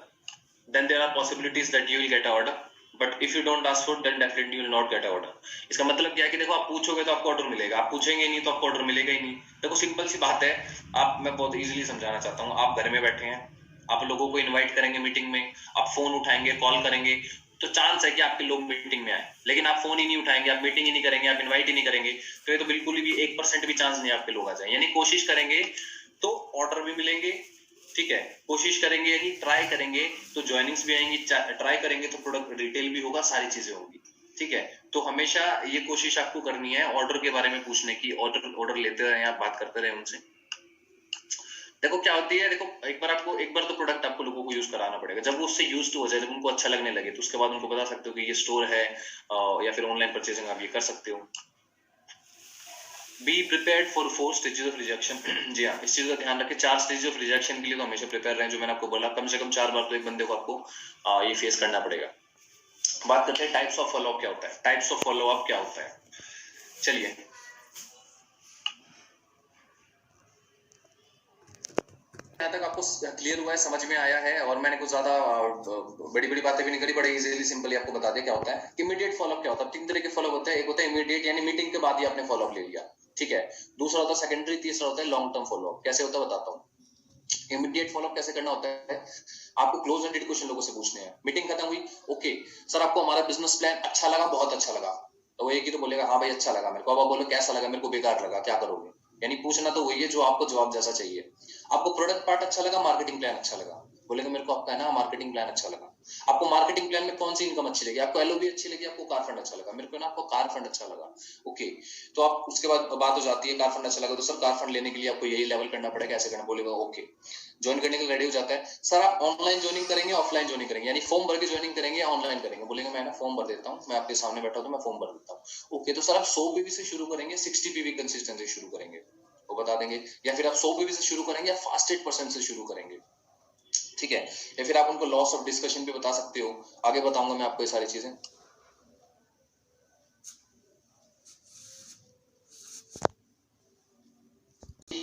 then there are possibilities that you will get a order, but if you don't ask for then definitely you will not get a order। इसका मतलब क्या है कि देखो आप पूछोगे तो आपको ऑर्डर मिलेगा, आप पूछेंगे नहीं तो आपको ऑर्डर मिलेगा ही नहीं। देखो सिंपल सी बात है, आप मैं बहुत इजीली समझाना चाहता हूँ। आप घर में बैठे हैं, आप लोगों को इनवाइट करेंगे मीटिंग में, आप फोन उठाएंगे, कॉल करेंगे, तो चांस है कि आपके लोग मीटिंग में आए, लेकिन आप फोन ही नहीं उठाएंगे, आप मीटिंग ही नहीं करेंगे, आप इन्वाइट ही नहीं करेंगे, तो ये तो बिल्कुल भी 1% भी चांस नहीं आपके लोग आ जाए। यानी कोशिश करेंगे तो ऑर्डर भी मिलेंगे, ठीक है, कोशिश करेंगे यानी ट्राई करेंगे तो ज्वाइनिंग्स भी आएंगी, ट्राई करेंगे तो प्रोडक्ट रिटेल भी होगा, सारी चीजें होंगी, ठीक है। तो हमेशा ये कोशिश आपको करनी है ऑर्डर के बारे में पूछने की, ऑर्डर लेते रहे, आप बात करते रहे उनसे। देखो क्या होती है, देखो एक बार तो प्रोडक्ट आपको लोगों को यूज कराना पड़ेगा, जब वो उससे यूज हो जाए, जब उनको अच्छा लगने लगे, तो उसके बाद उनको बता सकते हो कि ये स्टोर है, या फिर ऑनलाइन परचेजिंग आप ये कर सकते हो। Be prepared for 4 stages of rejection. जी हाँ, इस चीज का ध्यान रखें, 4 स्टेजेस ऑफ रिजेक्शन के लिए तो हमेशा प्रिपेयर रहें, जो मैंने आपको बोला, कम से कम 4 बार तो एक बंदे को आपको ये फेस करना पड़ेगा। बात करते हैं टाइप्स ऑफ फॉलो अप क्या होता है। टाइप्स ऑफ फॉलो अप क्या होता है, चलिए यहाँ तक आपको क्लियर हुआ है, समझ में आया है, और मैंने कुछ ज्यादा बड़ी बड़ी बातें भी नहीं करी, बड़े इजीली सिंपली आपको बता दिया क्या होता है। इमीडिएट फॉलोअप क्या होता है, 3 तरह के फॉलोअप होते हैं। एक होता है इमीडिएट, यानी मीटिंग के बाद ही आपने फॉलोअप ले लिया, ठीक है। दूसरा होता है सेकेंडरी, तीसरा होता है लॉन्ग टर्म फॉलोअप। कैसे होता है बताता हूँ। इमीडिएट फॉलोअप कैसे करना होता है, आपको क्लोज एंडेड क्वेश्चन लोगों से पूछने हैं। मीटिंग खत्म हुई, ओके सर आपको हमारा बिजनेस प्लान अच्छा लगा, बहुत अच्छा लगा, तो वो एक ही तो बोलेगा हाँ भाई अच्छा लगा मेरे को। अब आप बोलो कैसा लगा, मेरे को बेकार लगा, क्या करोगे। यानी पूछना तो वही है जो आपको जवाब जैसा चाहिए। आपको प्रोडक्ट पार्ट अच्छा लगा, मार्केटिंग प्लान अच्छा लगा, बोलेगा मेरे को आपका है ना मार्केटिंग प्लान अच्छा लगा। आपको मार्केटिंग प्लान में कौन सी इनकम अच्छी लगी, आपको एलओबी अच्छी लगी, आपको कार फंड अच्छा लगा, मेरे को ना आपको कार फंड अच्छा लगा, ओके। तो आप उसके बाद बात हो जाती है, कार फंड अच्छा लगा तो सर कार फंड लेने के लिए आपको यही लेवल करना पड़ेगा, ऐसे करना, बोलेगा ओके, ज्वाइन करने के लिए रेडी हो जाता है। सर आप ऑनलाइन ज्वाइनिंग करेंगे, ऑफलाइन ज्वाइनिंग करेंगे, यानी फॉर्म भर के ज्वाइनिंग करेंगे या ऑनलाइन करेंगे, बोलेंगे मैं ना फॉर्म भर देता हूँ, मैं आपके सामने बैठा हूँ तो मैं फॉर्म भर देता हूँ, ओके। तो सर आप 100 पीवी से शुरू करेंगे, 60 पीवी कंसिस्टेंसी शुरू करेंगे, वो बता देंगे, या फिर आप 100 पीवी से शुरू करेंगे या फास्ट 8% से शुरू करेंगे, ठीक है। या फिर आप उनको लॉस ऑफ डिस्कशन भी बता सकते हो, आगे बताऊंगा मैं आपको ये सारी चीजें।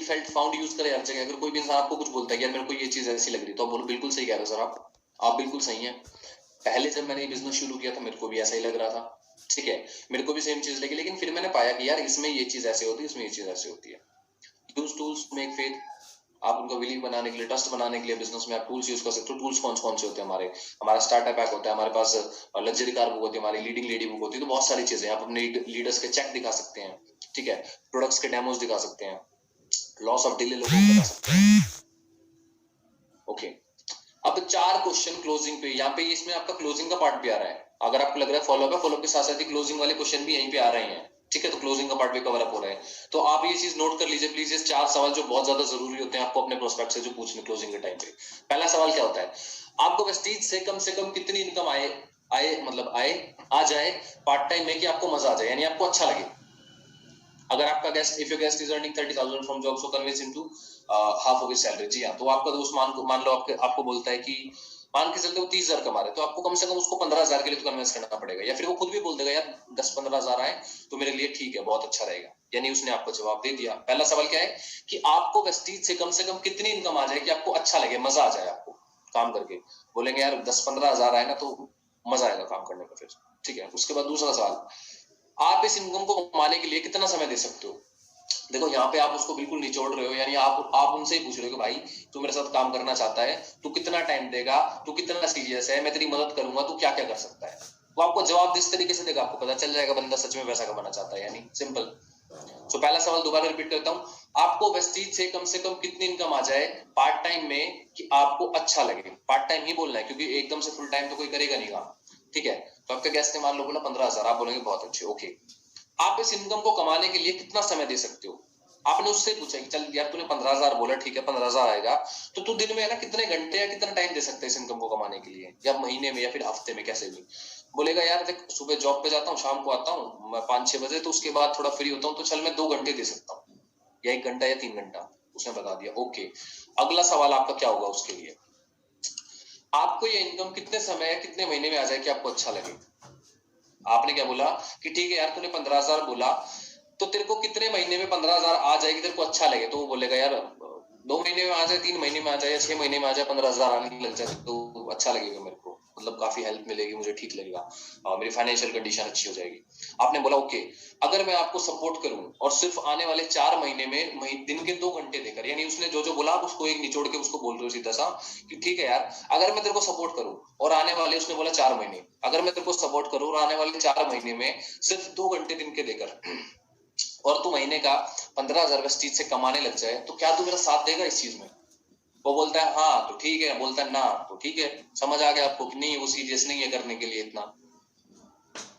फेल्ट फाउंड यूज करें हर जगह। अगर कोई भी इंसान आपको कुछ बोलता है कि यार मेरे को ये चीज ऐसी लग रही, तो आप बोलो बिल्कुल सही कह रहे हो सर, आप बिल्कुल सही हैं, पहले जब मैंने ये बिजनेस शुरू किया था मेरे को भी ऐसा ही लग रहा था, ठीक है, मेरे को भी सेम चीज लगी, लेकिन फिर मैंने पाया कि यार इसमें ये चीज ऐसे होती है, इसमें ये चीज ऐसे होती है। Use tools make faith. आप उनको बिलीव बनाने के लिए, ट्रस्ट बनाने के लिए बिजनेस में आप टूल्स यूज कर सकते हो। टूल्स कौन कौन से होते हैं, हमारा स्टार्टअप पैक होता है, हमारे पास लग्जरी कार बुक होती है, हमारी लीडिंग लेडी बुक होती है, तो बहुत सारी चीजें आप अपने लीडर्स के चेक दिखा सकते हैं, ठीक है, प्रोडक्ट्स के डेमोज दिखा सकते हैं, लॉस ऑफ डिले लोगों को बता सकते हैं, ओके। अब 4 क्वेश्चन क्लोजिंग पे, यहाँ पे इसमें आपका क्लोजिंग का पार्ट भी आ रहा है। अगर आपको लग रहा है फॉलो के साथ साथ ही क्लोजिंग वाले क्वेश्चन भी यहीं पे आ रहे हैं, ठीक है, तो क्लोजिंग का पार्ट भी कवर अप हो रहा है। तो आप ये चीज नोट कर लीजिए प्लीज, ये 4 सवाल जो बहुत ज्यादा जरूरी होते हैं आपको अपने प्रोस्पेक्ट से जो पूछने क्लोजिंग के टाइम पे। पहला सवाल क्या होता है, आपको वेस्टीज से कम कितनी इनकम आए आ जाए पार्ट टाइम में, कि आपको मजा आ जाए, यानी आपको अच्छा लगे। अगर आपका guest, if your guest is earning 30,000 from job, so convince him to half of his salary. जी हाँ, तो आपका दोस्त मान लो आपको बोलता है कि मान के चलते वो 30,000 कमा रहे, तो आपको कम से कम उसको 15,000 के लिए तो कन्विंस करना पड़ेगा, या फिर वो खुद भी बोल देगा यार 10-15,000 आए तो मेरे लिए ठीक है, बहुत अच्छा रहेगा। यानी उसने आपको जवाब दे दिया। पहला सवाल क्या है कि आपको वेस्टीज से कम कितनी इनकम आ जाए कि आपको अच्छा लगे, मजा आ जाए आपको काम करके। बोलेंगे यार 10-15,000 आए ना तो मजा आएगा काम करने का। फिर ठीक है। उसके बाद दूसरा सवाल, आप इस इनकम को कमाने के लिए कितना समय दे सकते हो? देखो यहाँ पे आप उसको बिल्कुल निचोड़ रहे हो, यानी आप उनसे ही पूछ रहे हो कि भाई तू मेरे साथ काम करना चाहता है, तू कितना टाइम देगा, तू कितना सीरियस है, मैं तेरी मदद करूंगा, तू क्या क्या कर सकता है। वो आपको जवाब जिस तरीके से देगा आपको पता चल जाएगा बंदा सच में पैसा कमाना चाहता है यानी। सिंपल। सो पहला सवाल दोबारा रिपीट करता हूँ, आपको वेस्टीज से कम कितनी इनकम आ जाए पार्ट टाइम में कि आपको अच्छा लगे। पार्ट टाइम ही बोलना है क्योंकि एकदम से फुल टाइम तो कोई करेगा नहीं काम, ठीक है। तो आपका गेस्ट ने मान लो बोला 15,000, आप बोलेंगे बहुत अच्छे, ओके। आप इस इनकम को कमाने के लिए कितना समय दे सकते हो? आपने उससे पूछा कि चल यार तूने 15,000 बोला, ठीक है 15,000 आएगा, तो तू दिन में है ना कितने घंटे या कितना टाइम दे सकते हैं इस इनकम को कमाने के लिए, या महीने में या फिर हफ्ते में, कैसे भी। बोलेगा यार देख सुबह जॉब पे जाता हूँ, शाम को आता हूँ मैं 5-6 बजे, तो उसके बाद थोड़ा फ्री होता हूँ, तो चल मैं 2 घंटे दे सकता हूँ, या 1 घंटा या 3 घंटा। उसने बता दिया, ओके। अगला सवाल आपका क्या होगा उसके लिए, आपको ये इनकम कितने समय या कितने महीने में आ जाए कि आपको अच्छा लगे। आपने क्या बोला कि ठीक है यार तूने 15,000 बोला, तो तेरे को कितने महीने में 15,000 आ जाएगी तेरे को अच्छा लगे। तो वो बोलेगा यार 2 महीने में आ जाए, 3 महीने में आ जाए, या 6 महीने में आ जाए, 15,000 आने लग जाए तो अच्छा लगेगा मेरे को, मतलब काफी हेल्प मिलेगी मुझे, ठीक लगेगा, मेरी फाइनेंशियल कंडीशन अच्छी हो जाएगी। आपने बोला ओके, अगर मैं आपको सपोर्ट करूं और सिर्फ आने वाले 4 महीने में दिन के 2 घंटे देकर, यानी उसने जो जो बोला आप उसको एक निचोड़ के उसको बोल रहे हो सीधा सा कि ठीक है यार अगर मैं तेरे को सपोर्ट करूं और आने वाले, उसने बोला 4 महीने, अगर मैं तेरे को सपोर्ट करूं और आने वाले 4 महीने में सिर्फ 2 घंटे दिन के देकर और तू महीने का 15,000 वेस्टीज से कमाने लग जाए, तो क्या तू मेरा साथ देगा इस चीज में? वो बोलता है हाँ तो ठीक है, बोलता है ना तो ठीक है। समझ आ गया आपको कि नहीं वो सीरियस नहीं है करने के लिए इतना,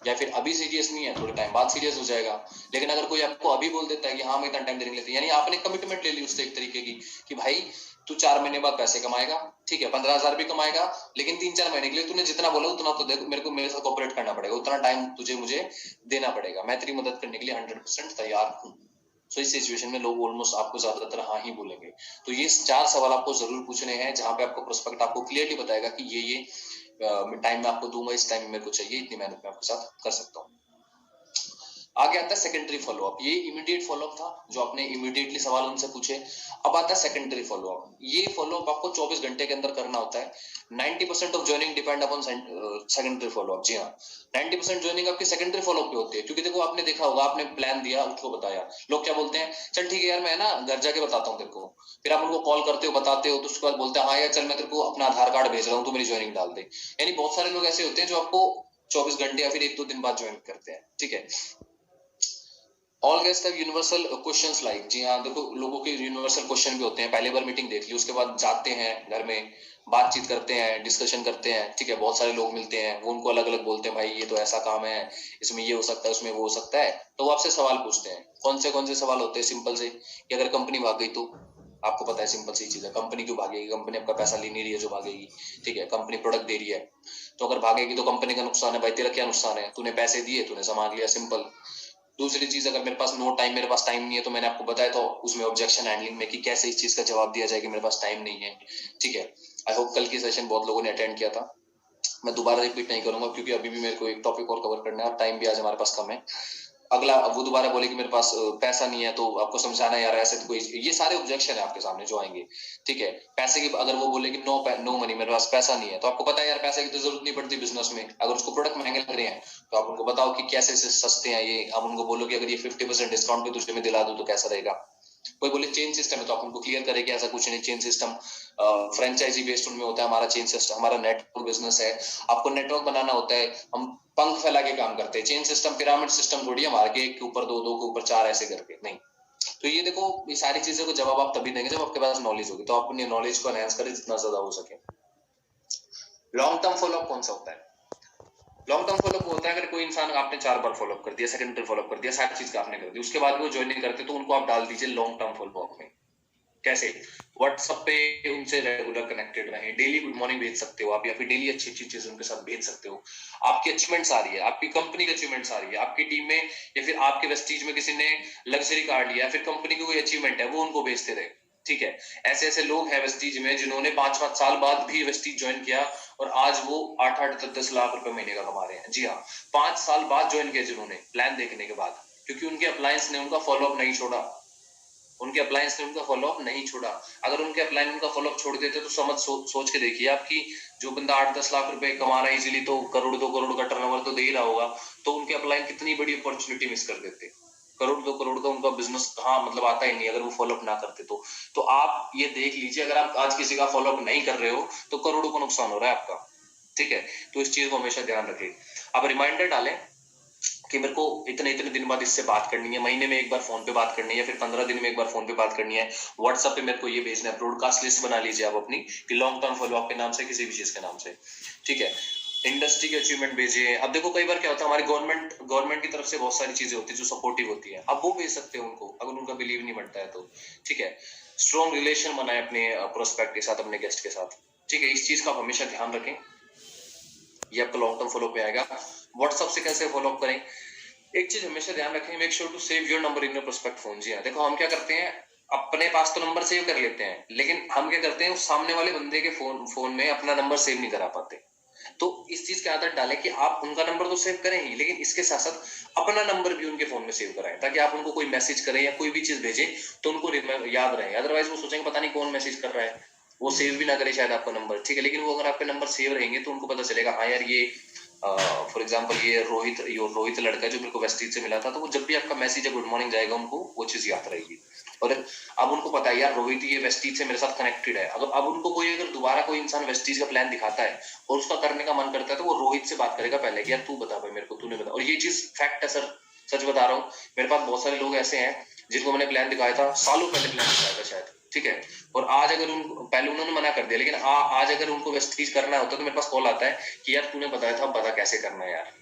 या फिर अभी सीरियस नहीं है, थोड़े टाइम बाद सीरियस हो जाएगा। लेकिन अगर कोई आपको अभी बोल देता है कि हाँ मैं इतना टाइम देने के लिए, यानी आपने कमिटमेंट ले ली उससे एक तरीके की कि भाई तू 4 महीने बाद पैसे कमाएगा, ठीक है 15,000 भी कमाएगा, लेकिन 3-4 महीने के लिए तूने जितना बोला उतना तो देखो मेरे को मेरे साथ कोऑपरेट करना पड़ेगा, उतना टाइम तुझे मुझे देना पड़ेगा, मैं तेरी मदद करने के लिए 100% तैयार हूँ। सो इस सिचुएशन में लोग ऑलमोस्ट आपको ज्यादातर हाँ ही बोलेंगे। तो ये 4 सवाल आपको जरूर पूछने हैं जहां पे आपको प्रोस्पेक्ट आपको क्लियरली बताएगा कि ये टाइम मैं आपको दूंगा, इस टाइम में मेरे को चाहिए, इतनी मेहनत मैं आपके साथ कर सकता हूँ। आगे आता है सेकेंडरी फॉलोअप। ये इमीडिएट फॉलोअप था जो आपने इमीडिएटली सवाल उनसे पूछे। अब आता है सेकेंडरी फॉलोअप। ये फॉलोअप आपको 24 घंटे के अंदर करना होता है। 90% of joining depend upon secondary follow up. जी हाँ, 90% ज्वाइनिंग आपकी सेकेंडरी फॉलोअप पे होती है, क्योंकि देखो आपने देखा होगा, आपने प्लान दिया, उसको बताया, लोग क्या बोलते हैं, चल ठीक है यार मैं ना घर जाके बताता हूँ तेरे को, फिर आप उनको कॉल करते हो बताते हो, तो उसके बाद बोलते हैं हाँ यार चल मैं तेरे को अपना आधार कार्ड भेज रहा हूँ, तू मेरी ज्वाइनिंग डाल दे। यानी बहुत सारे लोग ऐसे होते हैं जो आपको 24 घंटे या फिर 1-2 दिन बाद ज्वाइन करते हैं, ठीक है। All guest have universal questions like, जी हाँ देखो लोगों के यूनिवर्सल क्वेश्चन भी होते हैं। पहले बार मीटिंग देख ली, उसके बाद जाते हैं घर में, बातचीत करते हैं, डिस्कशन करते हैं, ठीक है। बहुत सारे लोग मिलते हैं, वो उनको अलग अलग बोलते हैं भाई ये तो ऐसा काम है, इसमें ये हो सकता है, उसमें वो हो सकता है, तो वो आपसे सवाल पूछते हैं। कौन से सवाल होते हैं? सिंपल से कि अगर कंपनी भाग गई तो आपको पता है सिंपल सी चीज है, कंपनी क्यों भागेगी, कंपनी आपका पैसा ले नहीं रही है जो भागेगी, ठीक है। कंपनी प्रोडक्ट दे रही है, तो अगर भागेगी तो कंपनी का नुकसान है, भाई तेरा क्या नुकसान है, तूने पैसे दिए, तूने सामान लिया, सिंपल। दूसरी चीज, अगर मेरे पास नो टाइम, मेरे पास टाइम नहीं है, तो मैंने आपको बताया तो उसमें ऑब्जेक्शन हैंडलिंग में कि कैसे इस चीज का जवाब दिया जाए कि मेरे पास टाइम नहीं है, ठीक है। आई होप कल की सेशन बहुत लोगों ने अटेंड किया था, मैं दोबारा रिपीट नहीं करूंगा क्योंकि अभी भी मेरे को एक टॉपिक और कवर करना है और टाइम भी आज हमारे पास कम है। अगला वो दोबारा बोले कि मेरे पास पैसा नहीं है, तो आपको समझाना यार ऐसे तो कोई, ये सारे ऑब्जेक्शन है आपके सामने जो आएंगे, ठीक है। पैसे की, अगर वो बोले कि नो मनी, मेरे पास पैसा नहीं है, तो आपको पता है यार पैसे की तो जरूरत नहीं पड़ती बिजनेस में। अगर उसको प्रोडक्ट महंगे लग रहे हैं तो आप उनको बताओ कि कैसे सस्ते हैं ये, आप उनको बोलो कि अगर ये 50% डिस्काउंट पे तुझे में दिला दूं तो कैसा रहेगा। कोई बोले चेन सिस्टम है, तो आप उनको क्लियर करें कि ऐसा कुछ नहीं, चेन सिस्टम फ्रेंचाइजी बेस्ड उनमें होता है, हमारा चेन सिस्टम, हमारा नेटवर्क बिजनेस है, आपको नेटवर्क बनाना होता है, हम पंख फैला के काम करते हैं। चेन सिस्टम पिरामिड सिस्टम थोड़ी हमारे के, एक के ऊपर दो, दो के ऊपर चार ऐसे करके नहीं। तो ये देखो, ये सारी चीजों को जवाब आप तभी देंगे जब आपके पास नॉलेज होगी, तो आप अपनी नॉलेज को एनहांस करें जितना ज्यादा हो सके। लॉन्ग टर्म फॉलोअप कौन सा होता है? लॉन्ग टर्म फॉलोअप होता है अगर कोई इंसान आपने 4 बार फॉलोअप कर दिया, सेकेंडरी फॉलोअप कर दिया, सारी चीज का आपने कर दी, उसके बाद वो ज्वाइन नहीं करते, तो उनको आप डाल दीजिए लॉन्ग टर्म फॉलोअप में। कैसे? व्हाट्सएप पे उनसे रेगुलर कनेक्टेड रहे, डेली गुड मॉर्निंग भेज सकते हो आप, या फिर डेली अच्छी अच्छी चीजें उनके साथ भेज सकते हो। आपकी अचीवमेंट्स आ रही है, आपकी कंपनी की अचीवमेंट्स आ रही है, आपकी टीम में या फिर आपके वेस्टीज में किसी ने लग्जरी कार लिया, फिर कंपनी की कोई अचीवमेंट है वो उनको भेजते रहे, ठीक है। ऐसे ऐसे लोग हैं वेस्टीज में जिन्होंने 5-5 साल बाद भी वेस्टीज ज्वाइन किया और आज वो 8-8-10 लाख रुपए महीने का कमा रहे हैं। जी हाँ, 5 साल बाद ज्वाइन किया जिन्होंने, प्लान देखने के बाद, क्योंकि उनके अप्लायंस ने उनका फॉलोअप नहीं छोड़ा। उनके अप्लायंस ने उनका फॉलोअप नहीं छोड़ा। अगर उनके अप्लायंस उनका फॉलोअप छोड़ देते तो सोच के देखिए आपकी, जो बंदा 8-10 लाख रुपए कमा रहा है इजीली, तो करोड़ 2 करोड़ का टर्नओवर तो दे ही रहा होगा, तो उनके अप्लायंस कितनी बड़ी अपॉर्चुनिटी मिस कर देते। करोड़ 2 करोड़ का उनका बिजनेस कहाँ मतलब आता ही नहीं अगर वो फॉलोअप ना करते तो आप ये देख लीजिए, अगर आप आज किसी का फॉलोअप नहीं कर रहे हो तो करोड़ों का नुकसान हो रहा है आपका। ठीक है, तो इस चीज को हमेशा ध्यान रखें। आप रिमाइंडर डालें कि मेरे को इतने इतने दिन बाद इससे बात करनी है, महीने में एक बार फोन पे बात करनी है, या फिर 15 दिन में एक बार फोन पे बात करनी है, व्हाट्सएप पे मेरे को ये भेजना है। ब्रॉडकास्ट लिस्ट बना लीजिए आप अपनी कि लॉन्ग टर्म फॉलो अप के नाम से, किसी भी चीज के नाम से। ठीक है, इंडस्ट्री के अचीवमेंट भेजिए। अब देखो कई बार क्या होता है, हमारी गवर्नमेंट की तरफ से बहुत सारी चीजें होती है जो सपोर्टिव होती है, अब वो भेज सकते हैं उनको अगर उनका बिलीव नहीं बनता है तो। ठीक है, स्ट्रॉन्ग रिलेशन बनाए अपने प्रोस्पेक्ट के साथ, अपने गेस्ट के साथ। ठीक है, इस चीज का आप हमेशा ध्यान रखें, ये आपका लॉन्ग टर्म फॉलो पे आएगा। व्हाट्सएप से कैसे फॉलो अप करें, एक चीज हमेशा ध्यान रखें, make sure to save your number in your prospect phone. जी हाँ, देखो हम क्या करते हैं, अपने पास तो नंबर सेव कर लेते हैं, लेकिन हम क्या करते हैं उस सामने वाले बंदे के फोन में अपना नंबर सेव नहीं करा पाते। तो इस चीज की आदत डालें कि आप उनका नंबर तो सेव करें ही, लेकिन इसके साथ साथ अपना नंबर भी उनके फोन में सेव कराएं, ताकि आप उनको कोई मैसेज करें या कोई भी चीज भेजें तो उनको याद रहे। अदरवाइज वो सोचेंगे पता नहीं कौन मैसेज कर रहा है, वो सेव भी ना करे शायद आपका नंबर। ठीक है, लेकिन वो अगर आपके नंबर सेव रहेंगे तो उनको पता चलेगा, हाँ यार ये फॉर एग्जाम्पल ये रोहित लड़का जो मेरे को वेस्टीज से मिला था, तो वो जब भी आपका मैसेज या गुड मॉर्निंग जाएगा उनको वो चीज याद रहेगी। और अब उनको पता है यार रोहित ये वेस्टीज से मेरे साथ कनेक्टेड है। अगर अब उनको कोई अगर दोबारा कोई इंसान वेस्टीज का प्लान दिखाता है और उसका करने का मन करता है तो वो रोहित से बात करेगा पहले कि यार तू बता भाई मेरे को, तूने बता। और ये चीज फैक्ट है सर, सच बता रहा हूँ। मेरे पास बहुत सारे लोग ऐसे हैं जिनको मैंने प्लान दिखाया था, सालों पहले प्लान दिखाया था शायद। ठीक है, और आज अगर पहले उन्होंने मना कर दिया, लेकिन आज अगर उनको वेस्टीज करना होता तो मेरे पास कॉल आता है कि यार तूने बताया था, बता कैसे करना है यार।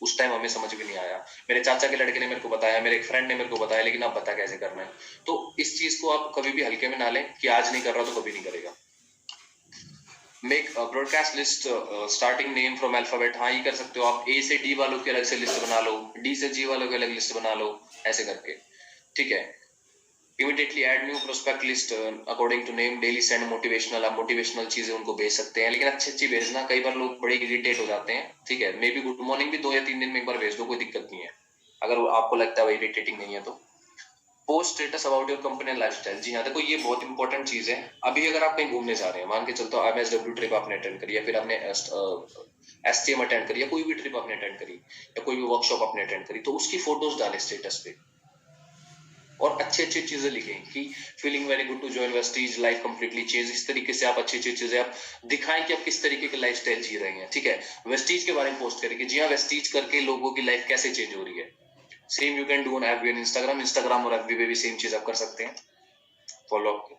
उस टाइम हमें समझ भी नहीं आया, मेरे चाचा के लड़के ने मेरे को बताया, मेरे एक फ्रेंड ने मेरे को बताया, लेकिन आप बता कैसे करना है। तो इस चीज को आप कभी भी हल्के में ना लें कि आज नहीं कर रहा तो कभी नहीं करेगा। Make broadcast list starting name from alphabet, हाँ ये कर सकते हो आप। ए से डी वालों की अलग से लिस्ट बना लो, डी से जी वालों की अलग लिस्ट बना लो, ऐसे करके। ठीक है, immediately add new prospect list according to name, daily send motivational, आप मोटिवेशनल चीजें उनको भेज सकते हैं, लेकिन अच्छी अच्छी भेजना। कई बार लोग बड़े इरिटेट हो जाते हैं। ठीक है, मे बी गुड मॉर्निंग भी 2 या 3 दिन में एक बार भेज दो, कोई दिक्कत नहीं है अगर आपको लगता है वो इरिटेटिंग नहीं है तो। Post status about your company and lifestyle, जी हाँ देखो ये बहुत इंपॉर्टेंट चीज है। अभी अगर आप कहीं घूमने जा रहे हैं, मान के चलते हो MSW ट्रिप आपने अटेंड करी, या फिर आपने STM अटेंड करी, या कोई भी ट्रिप आपने अटेंड करी, या कोई भी वर्कशॉप आपने अटेंड करी, तो उसकी फोटोज डालें स्टेटस पे और अच्छी अच्छी चीजें लिखें कि feeling very good to join Vestige, life completely change. इस तरीके से आप अच्छी अच्छी चीजें आप दिखाएं कि आप किस तरीके की लाइफस्टाइल जी रहे हैं। ठीक है, वेस्टीज के बारे में पोस्ट करें कि जी हाँ वेस्टीज करके लोगों की लाइफ कैसे चेंज हो रही है। Same you can do on FB and Instagram और FB पे भी सेम चीज आप कर सकते हैं फॉलो अप।